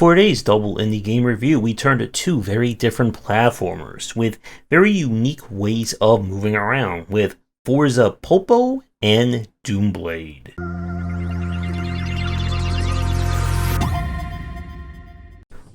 For today's double indie game review, we turn to two very different platformers with very unique ways of moving around with Forza Polpo and Doomblade.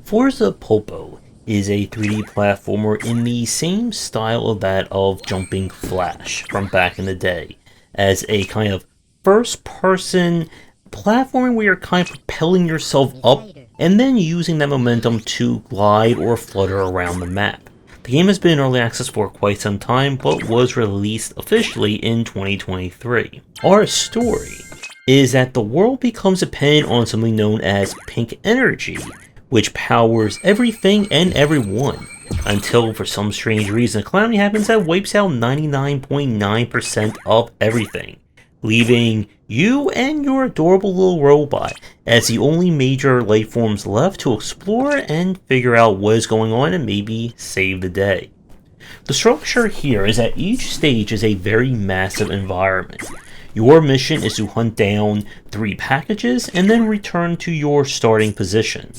Forza Polpo is a 3D platformer in the same style of that of Jumping Flash from back in the day, as a kind of first-person platforming where you're kind of propelling yourself up and then using that momentum to glide or flutter around the map. The game has been in early access for quite some time, but was released officially in 2023. Our story is that the world becomes dependent on something known as pink energy, which powers everything and everyone, until for some strange reason a calamity happens that wipes out 99.9% of everything, leaving you and your adorable little robot as the only major life forms left to explore and figure out what is going on and maybe save the day. The structure here is that each stage is a very massive environment. Your mission is to hunt down 3 packages and then return to your starting position.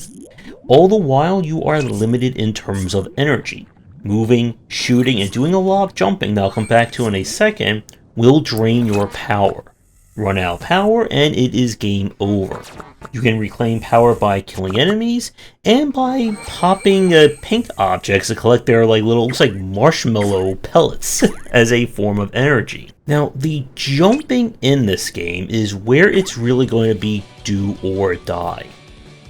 All the while you are limited in terms of energy. Moving, shooting, and doing a lot of jumping that I'll come back to in a second will drain your power. Run out of power and it is game over. You can reclaim power by killing enemies and by popping pink objects to collect their looks like marshmallow pellets as a form of energy. Now, the jumping in this game is where it's really going to be do or die.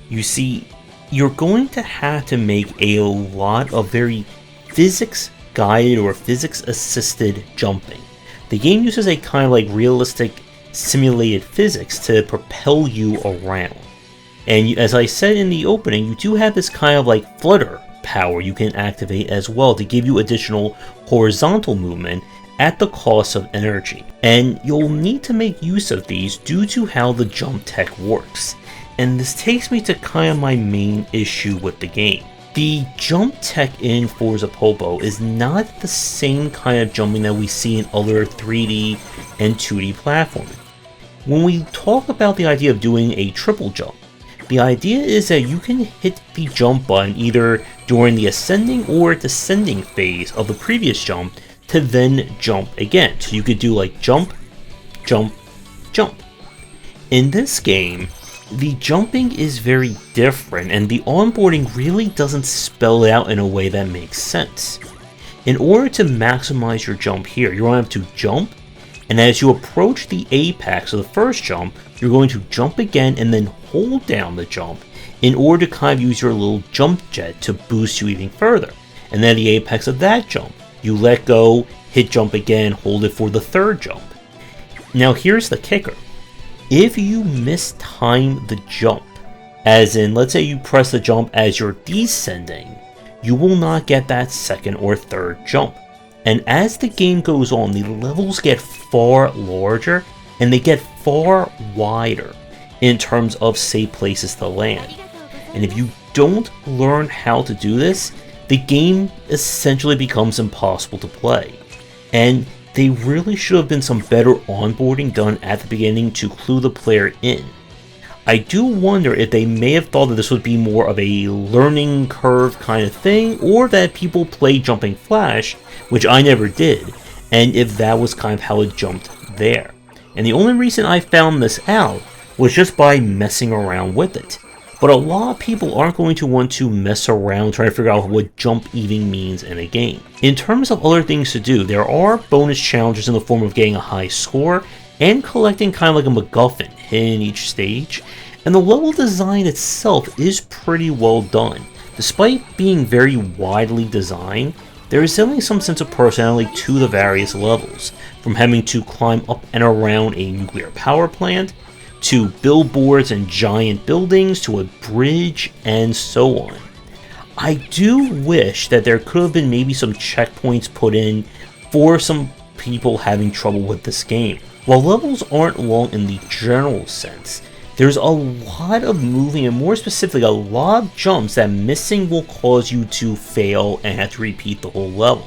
You see, you're going to have to make a lot of very physics-guided or physics-assisted jumping. The game uses a kind of realistic simulated physics to propel you around. And as I said in the opening, you do have this kind of flutter power you can activate as well to give you additional horizontal movement at the cost of energy. And you'll need to make use of these due to how the jump tech works. And this takes me to kind of my main issue with the game. The jump tech in Forza Polpo is not the same kind of jumping that we see in other 3D and 2D platforming. When we talk about the idea of doing a triple jump, the idea is that you can hit the jump button either during the ascending or descending phase of the previous jump to then jump again. So you could do jump, jump, jump. In this game, the jumping is very different and the onboarding really doesn't spell it out in a way that makes sense. In order to maximize your jump here, you're going to have to jump, and as you approach the apex of the first jump, you're going to jump again and then hold down the jump in order to kind of use your little jump jet to boost you even further. And then at the apex of that jump, you let go, hit jump again, hold it for the third jump. Now here's the kicker. If you mistime the jump, as in let's say you press the jump as you're descending, you will not get that second or third jump. And as the game goes on, the levels get far larger and they get far wider in terms of safe places to land. And if you don't learn how to do this, the game essentially becomes impossible to play. And there really should have been some better onboarding done at the beginning to clue the player in. I do wonder if they may have thought that this would be more of a learning curve kind of thing, or that people play Jumping Flash, which I never did, and if that was kind of how it jumped there. And the only reason I found this out was just by messing around with it. But a lot of people aren't going to want to mess around trying to figure out what jump even means in a game. In terms of other things to do, there are bonus challenges in the form of getting a high score and collecting kind of like a MacGuffin in each stage, and the level design itself is pretty well done. Despite being very widely designed, there is definitely some sense of personality to the various levels, from having to climb up and around a nuclear power plant, to billboards and giant buildings, to a bridge, and so on. I do wish that there could have been maybe some checkpoints put in for some people having trouble with this game. While levels aren't long in the general sense, there's a lot of moving, and more specifically a lot of jumps that missing will cause you to fail and have to repeat the whole level.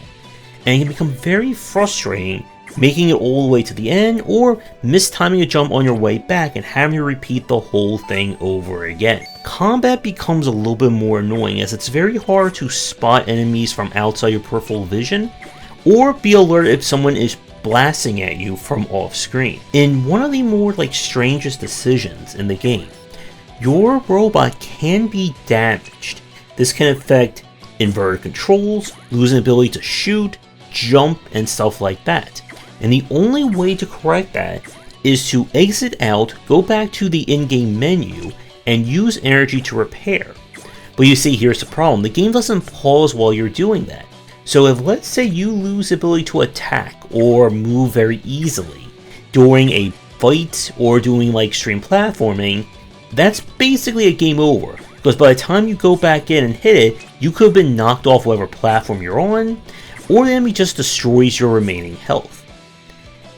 And it can become very frustrating making it all the way to the end, or mistiming a jump on your way back and having to repeat the whole thing over again. Combat becomes a little bit more annoying as it's very hard to spot enemies from outside your peripheral vision, or be alerted if someone is blasting at you from off screen. In one of the more strangest decisions in the game, your robot can be damaged. This can affect inverted controls, losing the ability to shoot, jump, and stuff like that. And the only way to correct that is to exit out, go back to the in-game menu, and use energy to repair. But you see, here's the problem. The game doesn't pause while you're doing that. So if, let's say, you lose the ability to attack or move very easily during a fight or doing extreme platforming, that's basically a game over. Because by the time you go back in and hit it, you could have been knocked off whatever platform you're on, or the enemy just destroys your remaining health.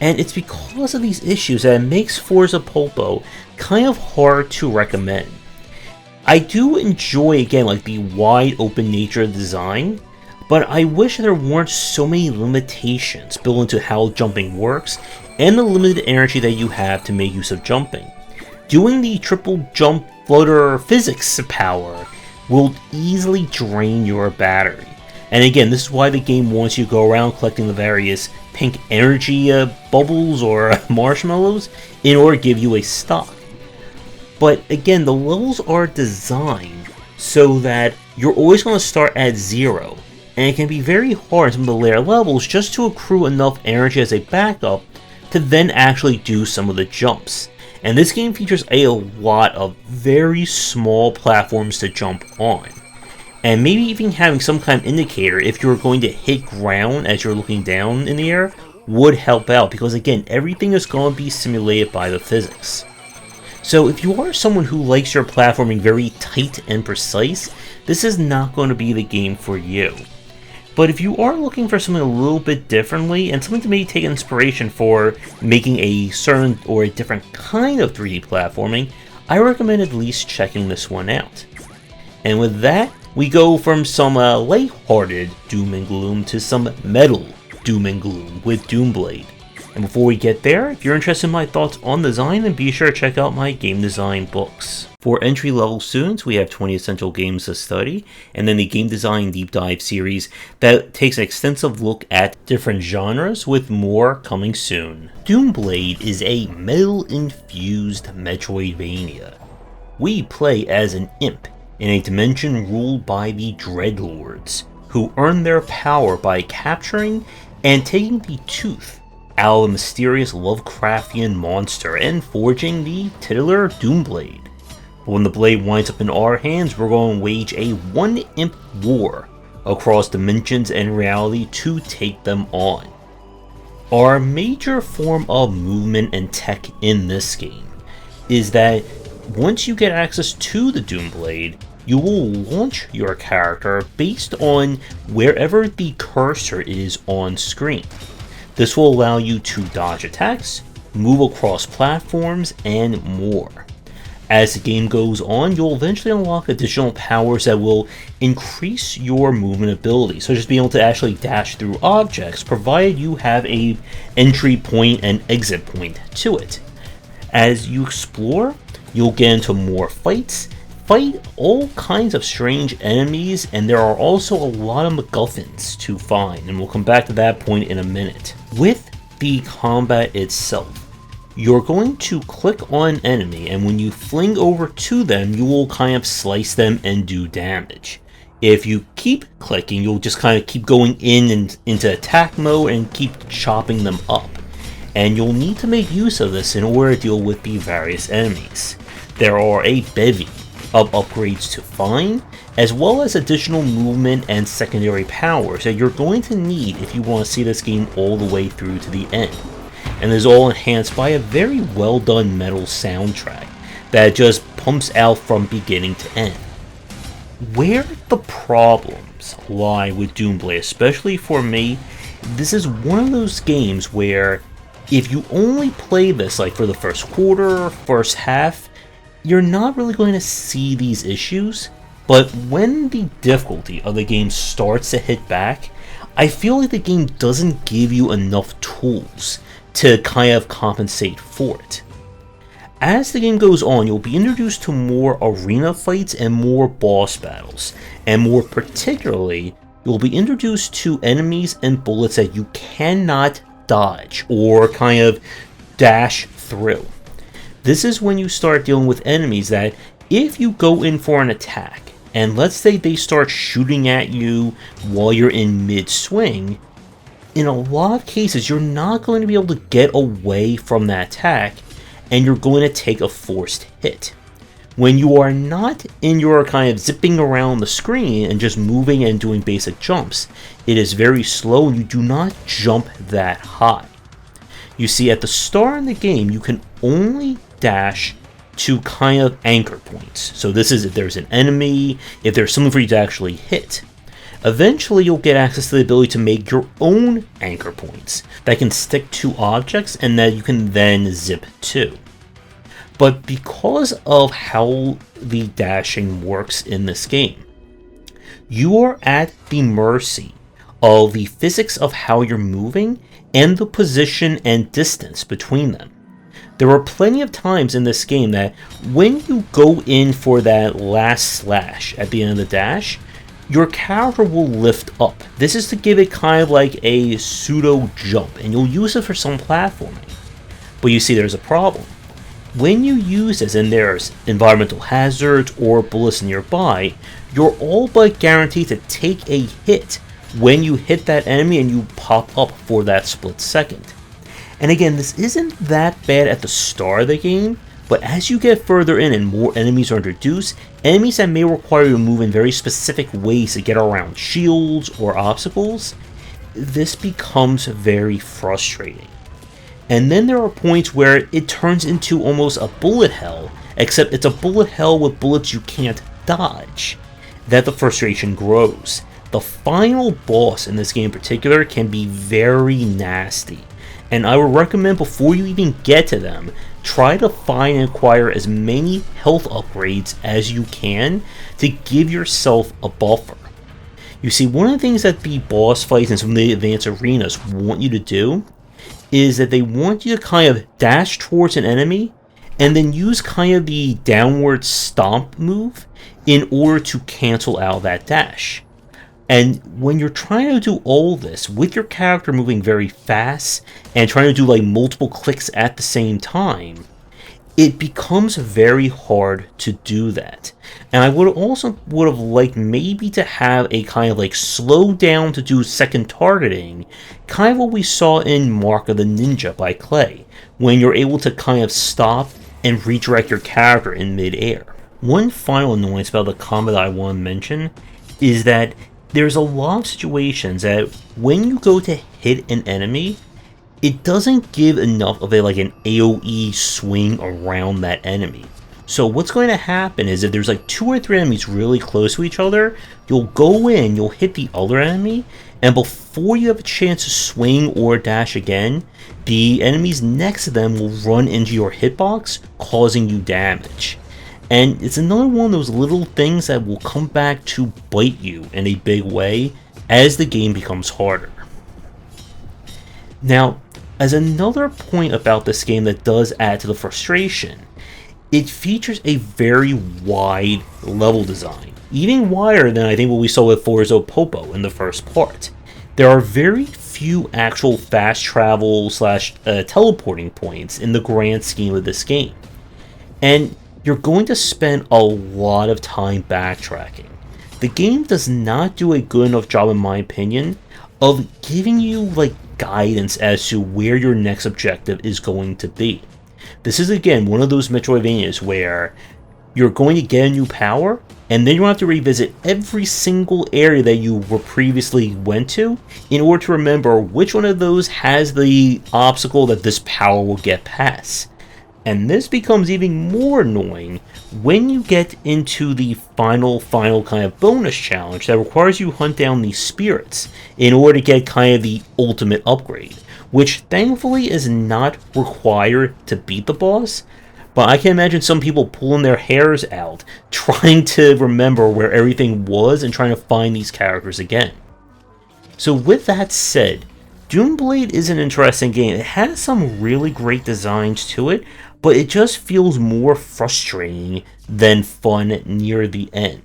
And it's because of these issues that it makes Forza Polpo kind of hard to recommend. I do enjoy, again, the wide open nature of the design, but I wish there weren't so many limitations built into how jumping works and the limited energy that you have to make use of jumping. Doing the triple jump flutter physics power will easily drain your battery. And again, this is why the game wants you to go around collecting the various pink energy bubbles or marshmallows in order to give you a stock. But again, the levels are designed so that you're always going to start at 0. And it can be very hard in some of the later levels just to accrue enough energy as a backup to then actually do some of the jumps. And this game features a lot of very small platforms to jump on. And maybe even having some kind of indicator if you're going to hit ground as you're looking down in the air would help out, because again, everything is going to be simulated by the physics. So if you are someone who likes your platforming very tight and precise, this is not going to be the game for you. But if you are looking for something a little bit differently, and something to maybe take inspiration for making a certain or a different kind of 3D platforming, I recommend at least checking this one out. And with that, we go from some light-hearted doom and gloom to some metal doom and gloom with Doomblade. And before we get there, if you're interested in my thoughts on design, then be sure to check out my game design books. For entry-level students, we have 20 Essential Games to Study, and then the Game Design Deep Dive series that takes an extensive look at different genres, with more coming soon. Doomblade is a metal-infused Metroidvania. We play as an imp in a dimension ruled by the Dreadlords, who earn their power by capturing and taking the tooth out of the mysterious Lovecraftian monster and forging the titular Doomblade. But when the blade winds up in our hands, we're going to wage a one-imp war across dimensions and reality to take them on. Our major form of movement and tech in this game is that once you get access to the Doomblade, you will launch your character based on wherever the cursor is on screen. This will allow you to dodge attacks, move across platforms, and more. As the game goes on, you'll eventually unlock additional powers that will increase your movement ability, such as being able to actually dash through objects, provided you have a entry point and exit point to it. As you explore, you'll get into more fights, fight all kinds of strange enemies, and there are also a lot of MacGuffins to find, and we'll come back to that point in a minute. With the combat itself, you're going to click on an enemy, and when you fling over to them, you will kind of slice them and do damage. If you keep clicking, you'll just kind of keep going in and into attack mode and keep chopping them up. And you'll need to make use of this in order to deal with the various enemies. There are a bevy of upgrades to find, as well as additional movement and secondary powers that you're going to need if you want to see this game all the way through to the end. And is all enhanced by a very well done metal soundtrack that just pumps out from beginning to end. Where the problems lie with Doomblade, especially for me, this is one of those games where if you only play this for the first quarter, first half, you're not really going to see these issues, but when the difficulty of the game starts to hit back, I feel like the game doesn't give you enough tools to kind of compensate for it. As the game goes on, you'll be introduced to more arena fights and more boss battles, and more particularly, you'll be introduced to enemies and bullets that you cannot dodge or kind of dash through. This is when you start dealing with enemies that, if you go in for an attack, and let's say they start shooting at you while you're in mid-swing, in a lot of cases you're not going to be able to get away from that attack, and you're going to take a forced hit. When you are not in your kind of zipping around the screen and just moving and doing basic jumps, it is very slow and you do not jump that high. You see, at the start of the game, you can only dash to kind of anchor points. So this is if there's an enemy, if there's something for you to actually hit. Eventually you'll get access to the ability to make your own anchor points that can stick to objects and that you can then zip to. But because of how the dashing works in this game, you are at the mercy of the physics of how you're moving and the position and distance between them. There are plenty of times in this game that when you go in for that last slash at the end of the dash, your character will lift up. This is to give it kind of like a pseudo jump, and you'll use it for some platforming. But you see, there's a problem. When you use this and there's environmental hazards or bullets nearby, you're all but guaranteed to take a hit when you hit that enemy and you pop up for that split second. And again, this isn't that bad at the start of the game, but as you get further in and more enemies are introduced, enemies that may require you to move in very specific ways to get around shields or obstacles, this becomes very frustrating. And then there are points where it turns into almost a bullet hell, except it's a bullet hell with bullets you can't dodge, that the frustration grows. The final boss in this game in particular can be very nasty, and I would recommend before you even get to them, try to find and acquire as many health upgrades as you can to give yourself a buffer. You see, one of the things that the boss fights and some of the advanced arenas want you to do is that they want you to kind of dash towards an enemy and then use kind of the downward stomp move in order to cancel out that dash. And when you're trying to do all this with your character moving very fast and trying to do like multiple clicks at the same time, it becomes very hard to do that. And I would have liked maybe to have a kind of like slow down to do second targeting, kind of what we saw in Mark of the Ninja by Clay, when you're able to kind of stop and redirect your character in mid-air. One final annoyance about the combat I want to mention is that there's a lot of situations that when you go to hit an enemy, it doesn't give enough of an AoE swing around that enemy. So what's going to happen is if there's like 2 or 3 enemies really close to each other, you'll go in, you'll hit the other enemy, and before you have a chance to swing or dash again, the enemies next to them will run into your hitbox, causing you damage. And it's another one of those little things that will come back to bite you in a big way as the game becomes harder. Now, as another point about this game that does add to the frustration, it features a very wide level design, even wider than I think what we saw with Forza Polpo in the first part. There are very few actual fast travel / teleporting points in the grand scheme of this game, and you're going to spend a lot of time backtracking. The game does not do a good enough job, in my opinion, of giving you guidance as to where your next objective is going to be. This is again one of those Metroidvanias where you're going to get a new power, and then you have to revisit every single area that you were previously went to in order to remember which one of those has the obstacle that this power will get past. And this becomes even more annoying when you get into the final kind of bonus challenge that requires you hunt down these spirits in order to get kind of the ultimate upgrade, which thankfully is not required to beat the boss, but I can imagine some people pulling their hairs out trying to remember where everything was and trying to find these characters again. So with that said, Doomblade is an interesting game. It has some really great designs to it, but it just feels more frustrating than fun near the end.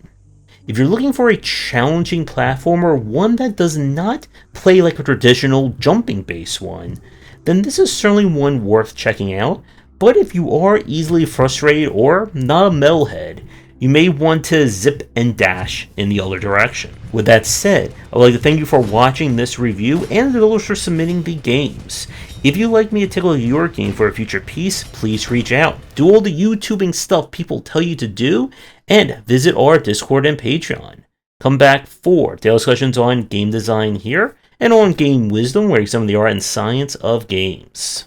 If you're looking for a challenging platformer, one that does not play like a traditional jumping-based one, then this is certainly one worth checking out. But if you are easily frustrated or not a metalhead, you may want to zip and dash in the other direction. With that said, I'd like to thank you for watching this review and the developers for submitting the games. If you'd like me to tackle your game for a future piece, please reach out. Do all the YouTubing stuff people tell you to do, and visit our Discord and Patreon. Come back for daily discussions on game design here, and on game wisdom where we examine the art and science of games.